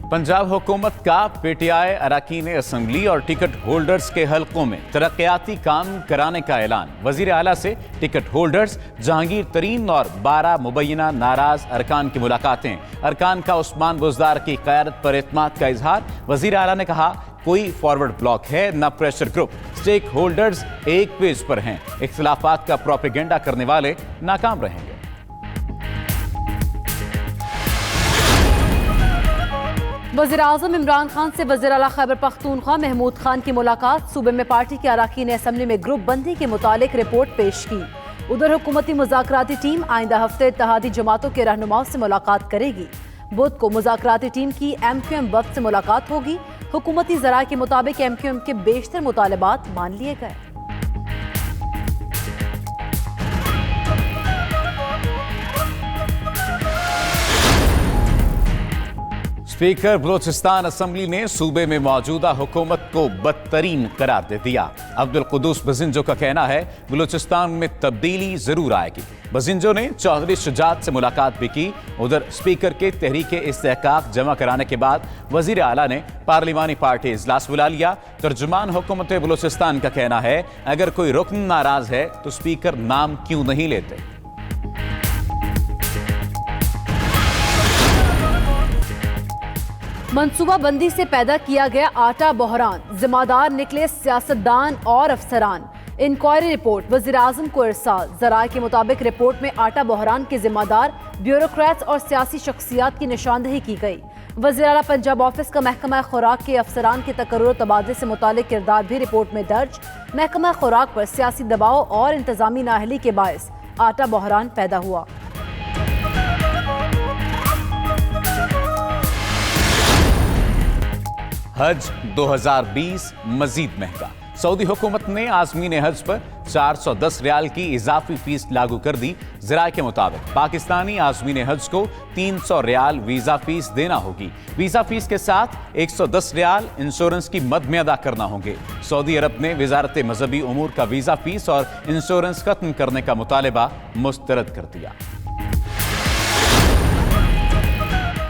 पंजाब हुकूमत का पीटीआई अरकान असम्बली और टिकट होल्डर्स के हलकों में तरक्याती काम कराने का ऐलान। वजीर आला से टिकट होल्डर्स, जहांगीर तरीन और 12 मुबैना नाराज अरकान की मुलाकातें। अरकान का उस्मान बुज़दार की क़यादत पर एतमाद का इजहार। वजीर आला ने कहा, कोई फॉरवर्ड ब्लॉक है न प्रेशर ग्रुप। स्टेक होल्डर्स एक पेज पर हैं। इख्तिलाफात का प्रोपेगेंडा करने वाले नाकाम रहेंगे। वज़ीर-ए-आज़म इमरान खान से वज़ीर आला खैबर पख्तूनख्वा महमूद खान की मुलाकात। सूबे में पार्टी के अरकान असम्बली में ग्रुप बंदी के मुतालिक रिपोर्ट पेश की। उधर हुकूमती मुज़ाकराती टीम आइंदा हफ्ते इत्तेहादी जमातों के रहनुमाओं से मुलाकात करेगी। बुध को मुज़ाकराती टीम की MQM वफ्द से मुलाकात होगी। हुकूमती ज़राए के मुताबिक MQM के बेशतर मुतालबात मान लिए गए। स्पीकर बलोचिस्तान असम्बली ने सूबे में मौजूदा हुकूमत को बदतरीन करार दे दिया। अब्दुल कुद्दूस बजिंजो का कहना है, बलूचिस्तान में तब्दीली जरूर आएगी। बजिंजो ने चौधरी शुजात से मुलाकात भी की। उधर स्पीकर के तहरीके इस्तेहकाक जमा कराने के बाद वजीर आला ने पार्लिमानी पार्टी इजलास बुला लिया। तर्जुमान हुकूमत बलूचिस्तान का कहना है, अगर कोई रुकन नाराज है तो स्पीकर नाम क्यों नहीं लेते। मनसूबा बंदी से पैदा किया गया आटा बहरान, जिम्मेदार निकले सियासतदान और अफसरान। इंक्वायरी रिपोर्ट वज़ीर-ए-आज़म को इरसाल। ज़राए के मुताबिक रिपोर्ट में आटा बहरान के जिम्मेदार ब्यूरोक्रेट्स और सियासी शख्सियात की निशानदेही की गई। वज़ीर आला पंजाब ऑफिस का महकमा खुराक के अफसरान के तकर्रुर तबादले से मुतालिक किरदार भी रिपोर्ट में दर्ज। महकमा खुराक पर सियासी दबाव और इंतजामी नाअहली के बायस आटा बहरान पैदा हुआ। हज 2020 मजीद महंगा। सऊदी हुकूमत ने आज़मीन हज पर 410 रियाल की इजाफी फीस लागू कर दी। ज़राए के मुताबिक पाकिस्तानी आज़मीन हज को 300 रियाल वीज़ा फीस देना होगी। वीज़ा फीस के साथ 110 रियाल इंश्योरेंस की मद में अदा करना होंगे। सऊदी अरब ने वजारत मजहबी उमूर का वीज़ा फीस और इंश्योरेंस खत्म करने का मुतालबा मुस्तरद कर दिया।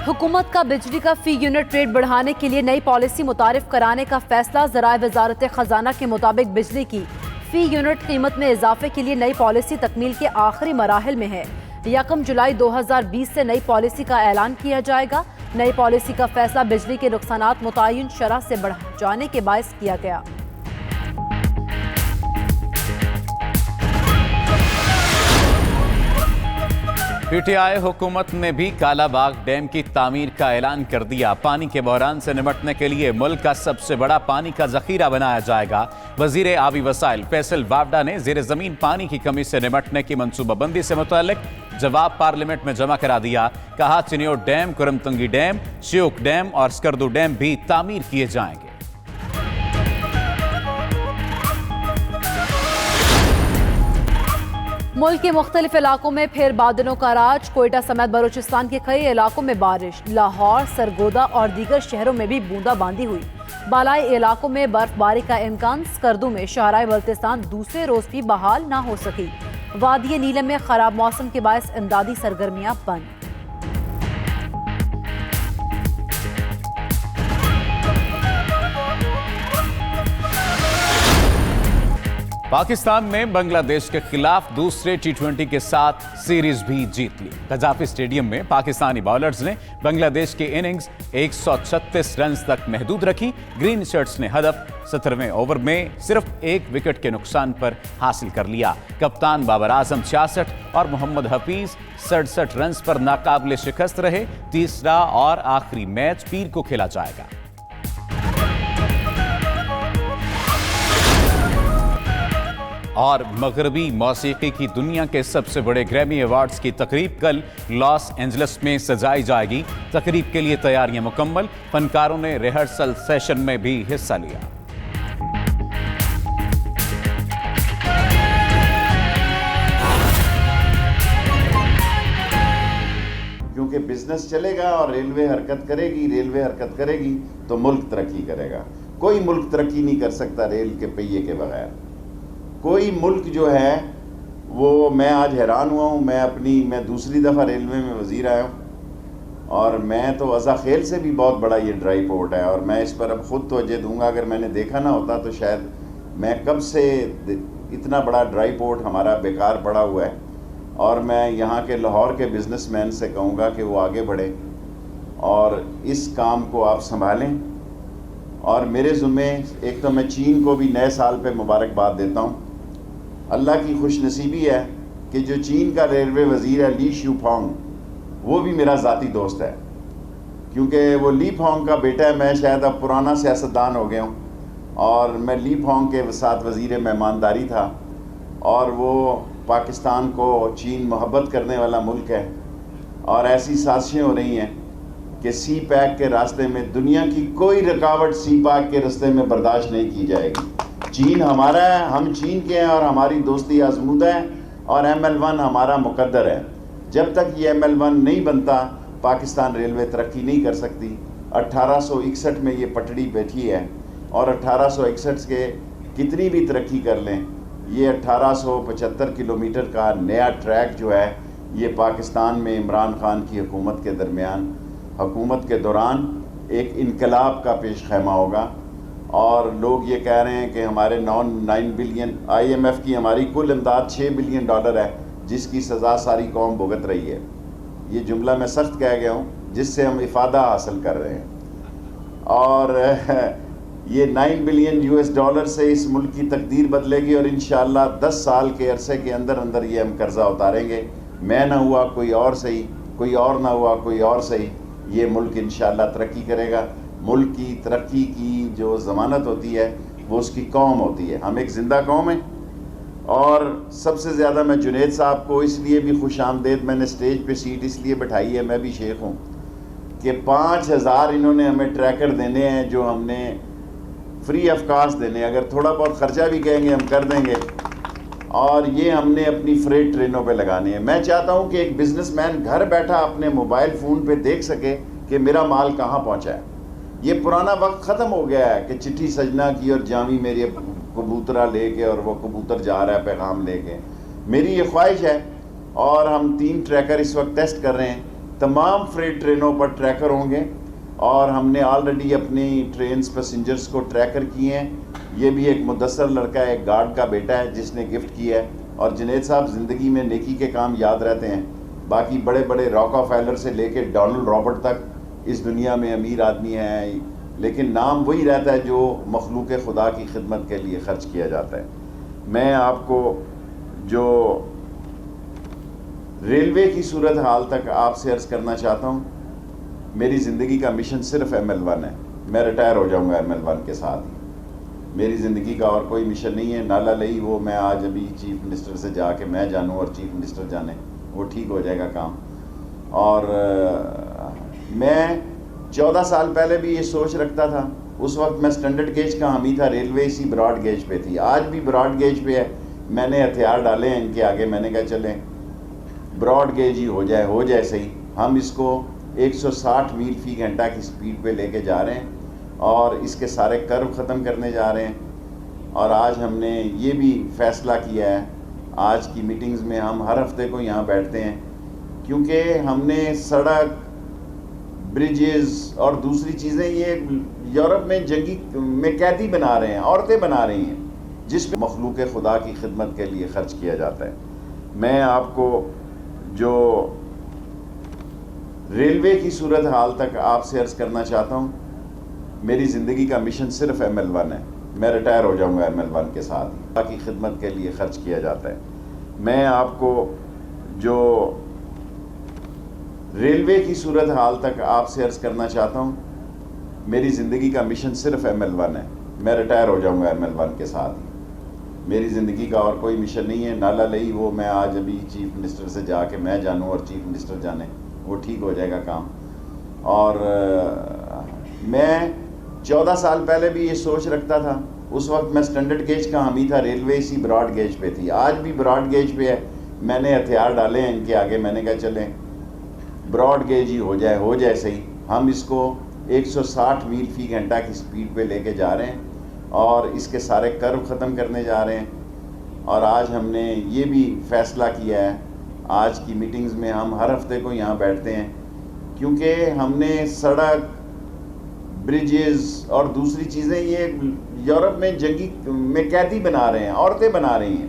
हुकूमत का बिजली का फी यूनिट रेट बढ़ाने के लिए नई पॉलिसी मुतारिफ कराने का फैसला। ज़राए वजारत खजाना के मुताबिक बिजली की फी यूनिट कीमत में इजाफे के लिए नई पॉलिसी तकमील के आखिरी मराहिल में है। 1 जुलाई 2020 से नई पॉलिसी का ऐलान किया जाएगा। नई पॉलिसी का फैसला बिजली के नुकसानात मुतय्यन शरह से बढ़ जाने के बायस किया गया। पीटीआई हुकूमत ने भी कालाबाग डैम की तामीर का ऐलान कर दिया। पानी के बहरान से निपटने के लिए मुल्क का सबसे बड़ा पानी का जखीरा बनाया जाएगा। वजीर आबी वसाइल फैसल वावडा ने जेर जमीन पानी की कमी से निपटने की मनसूबाबंदी से मुताल्लिक जवाब पार्लियामेंट में जमा करा दिया। कहा, Chiniot dam, Kurmatangi dam, Shyok dam और स्कर्दू डैम भी तामीर किए जाएंगे। मुल्क के मुख्तलिफ इलाकों में फिर बादलों का राज। कोयटा समेत बलूचिस्तान के कई इलाकों में बारिश। लाहौर, सरगोदा और दीगर शहरों में भी बूंदाबांदी हुई। बालाई इलाकों में बर्फबारी का इम्कान। स्कर्दू में शहराए बल्तिस्तान दूसरे रोज भी बहाल ना हो सकी। वादिय नीलम में खराब मौसम के बायस इमदादी सरगर्मियां बंद। पाकिस्तान ने बांग्लादेश के खिलाफ दूसरे T20 के साथ सीरीज भी जीत ली। कजाफी स्टेडियम में पाकिस्तानी बॉलर्स ने बांग्लादेश की इनिंग्स 136 रन तक महदूद रखी। ग्रीन शर्ट्स ने हदफ 17वें ओवर में सिर्फ 1 विकेट के नुकसान पर हासिल कर लिया। कप्तान बाबर आजम 66 और मोहम्मद हफीज 67 रन पर नाकाबिले शिकस्त रहे। तीसरा और आखिरी मैच पीर को खेला जाएगा। और मगरबी मौसीकी की दुनिया के सबसे बड़े ग्रैमी अवार्ड्स की तकरीब कल लॉस एंजलिस में सजाई जाएगी। तकरीब के लिए तैयारियां मुकम्मल। फनकारों ने रिहर्सल सेशन में भी हिस्सा लिया। क्योंकि बिजनेस चलेगा और रेलवे हरकत करेगी तो मुल्क तरक्की करेगा। कोई मुल्क तरक्की नहीं कर सकता रेल के पहिए के बगैर। कोई मुल्क जो है वो, मैं आज हैरान हुआ हूँ। मैं दूसरी दफ़ा रेलवे में वज़ीर आया हूँ। और मैं तो अज़ा खेल से भी बहुत बड़ा ये ड्राई पोर्ट है, और मैं इस पर अब ख़ुद तवज्जो दूंगा। अगर मैंने देखा ना होता तो शायद मैं कब से इतना बड़ा ड्राई पोर्ट हमारा बेकार पड़ा हुआ है। और मैं यहाँ के लाहौर के बिजनेसमैन से कहूँगा कि वो आगे बढ़े और इस काम को आप संभालें। और मेरे ज़ुम्मे एक तो मैं चीन को भी नए साल पे मुबारकबाद देता हूँ। अल्लाह की खुशनसीबी है कि जो चीन का रेलवे वज़ीर है ली शूफोंग, वो भी मेरा ज़ाती दोस्त है, क्योंकि वो ली फोंग का बेटा है। मैं शायद अब पुराना सियासतदान हो गया हूँ, और मैं ली फोंग के साथ वज़ीर मेहमानदारी था। और वो पाकिस्तान को चीन मोहब्बत करने वाला मुल्क है, और ऐसी साजिशें हो रही हैं कि सी पैक के रास्ते में दुनिया की कोई रुकावट सी पैक के रास्ते में बर्दाश्त नहीं की जाएगी। चीन हमारा है, हम चीन के हैं, और हमारी दोस्ती आजमूदा है, और ML1 हमारा मुकद्दर है। जब तक ये ML1 नहीं बनता, पाकिस्तान रेलवे तरक्की नहीं कर सकती। 1861 में ये पटड़ी बैठी है, और 1861 के कितनी भी तरक्की कर लें, ये 1875 किलोमीटर का नया ट्रैक जो है, ये पाकिस्तान में इमरान खान की हुकूमत के दौरान एक इनकलाब का पेश खैमा होगा। और लोग ये कह रहे हैं कि हमारे 9 बिलियन IMF की हमारी कुल इमदाद $6 बिलियन है, जिसकी सज़ा सारी कौम भुगत रही है। ये जुमला मैं सख्त कह गया हूँ, जिससे हम इफ़ादा हासिल कर रहे हैं। और ये $9 बिलियन से इस मुल्क की तकदीर बदलेगी, और इंशाअल्लाह 10 साल के अरसे के अंदर अंदर ये हम कर्ज़ा उतारेंगे। मैं ना हुआ कोई और सही, कोई और ना हुआ कोई और सही, ये मुल्क इंशाअल्लाह तरक्की करेगा। मुल्क की तरक्की की जो ज़मानत होती है वो उसकी कौम होती है। हम एक ज़िंदा कौम है। और सबसे ज़्यादा मैं जुनैद साहब को इसलिए भी खुश आमदेद, मैंने स्टेज पे सीट इसलिए बैठाई है, मैं भी शेख हूँ, कि 5000 इन्होंने हमें ट्रैकर देने हैं, जो हमने फ्री ऑफ कास्ट देने। अगर थोड़ा बहुत ख़र्चा भी कहेंगे हम कर देंगे, और ये हमने अपनी फ्रेट ट्रेनों पे लगानी है। मैं चाहता हूँ कि एक बिजनेसमैन घर बैठा अपने मोबाइल फ़ोन पे देख सके कि मेरा माल कहाँ पहुँचा है। ये पुराना वक्त ख़त्म हो गया है कि चिट्ठी सजना की और जामी मेरी कबूतरा लेके, और वो कबूतर जा रहा है पैगाम लेके। मेरी ये ख्वाहिश है, और हम 3 ट्रैकर इस वक्त टेस्ट कर रहे हैं। तमाम फ्रेट ट्रेनों पर ट्रैकर होंगे, और हमने ऑलरेडी अपनी ट्रेन पैसेंजर्स को ट्रैकर किए हैं। ये भी एक मुदस्सर लड़का है, एक गार्ड का बेटा है, जिसने गिफ्ट किया है। और जुनैद साहब ज़िंदगी में नेकी के काम याद रहते हैं। बाकी बड़े बड़े रॉकफेलर से लेके डोनाल्ड रॉबर्ट तक इस दुनिया में अमीर आदमी हैं, लेकिन नाम वही रहता है जो मखलूक खुदा की खिदमत के लिए ख़र्च किया जाता है। मैं आपको जो रेलवे की सूरत हाल तक आपसे अर्ज़ करना चाहता हूँ, मेरी ज़िंदगी का मिशन सिर्फ ML1 है। मैं रिटायर हो जाऊँगा ML1 के साथ ही। मेरी ज़िंदगी का और कोई मिशन नहीं है। नाला लई वो मैं आज अभी चीफ मिनिस्टर से जाके मैं जानूँ और चीफ मिनिस्टर जाने, वो ठीक हो जाएगा काम। और मैं 14 साल पहले भी ये सोच रखता था। उस वक्त मैं स्टैंडर्ड गेज का हामी था, रेलवे इसी ब्रॉड गेज पे थी। आज भी ब्रॉड गेज पे है। मैंने हथियार डाले हैं इनके आगे, मैंने कहा चलें ब्रॉड गेज ही हो जाए सही। हम इसको 160 मील फ़ी घंटा की स्पीड पे लेके जा रहे हैं, और इसके सारे कर्व ख़त्म करने जा रहे हैं। और आज हमने ये भी फ़ैसला किया है, आज की मीटिंग्स में हम हर हफ्ते को यहाँ बैठते हैं, क्योंकि हमने सड़क, ब्रिजेस और दूसरी चीज़ें ये यूरोप में जंगी में कैदी बना रहे हैं, औरतें बना रही हैं, जिसमें मखलूक खुदा की खिदमत के लिए ख़र्च किया जाता है। मैं आपको जो रेलवे की सूरत हाल तक आपसे अर्ज़ करना चाहता हूँ, मेरी ज़िंदगी का मिशन सिर्फ ML1 है। मैं रिटायर हो जाऊँगा ML1 के साथ ही। बाकी खिदमत के लिए ख़र्च किया जाता है। मैं आपको जो रेलवे की सूरत हाल तक आपसे अर्ज़ करना चाहता हूँ, मेरी ज़िंदगी का मिशन सिर्फ ML1 है। मैं रिटायर हो जाऊँगा ML1 के साथ ही। मेरी ज़िंदगी का और कोई मिशन नहीं है। नाला लई वो मैं आज अभी चीफ मिनिस्टर से जाके मैं जानूँ और चीफ मिनिस्टर जाने, वो ठीक हो जाएगा काम। और मैं 14 साल पहले भी ये सोच रखता था। उस वक्त मैं स्टैंडर्ड गेज का हामी था, रेलवे इसी ब्रॉड गेज पे थी। आज भी ब्रॉड गेज पे है। मैंने हथियार डाले हैं इनके आगे, मैंने कहा चलें ब्रॉड गेज ही हो जाए सही। हम इसको 160 मील फ़ी घंटा की स्पीड पे लेके जा रहे हैं, और इसके सारे कर्व ख़त्म करने जा रहे हैं। और आज हमने ये भी फ़ैसला किया है, आज की मीटिंग्स में हम हर हफ्ते को यहाँ बैठते हैं, क्योंकि हमने सड़क, ब्रिजेस और दूसरी चीज़ें ये यूरोप में जंगी में कैदी बना रहे हैं, औरतें बना रही हैं।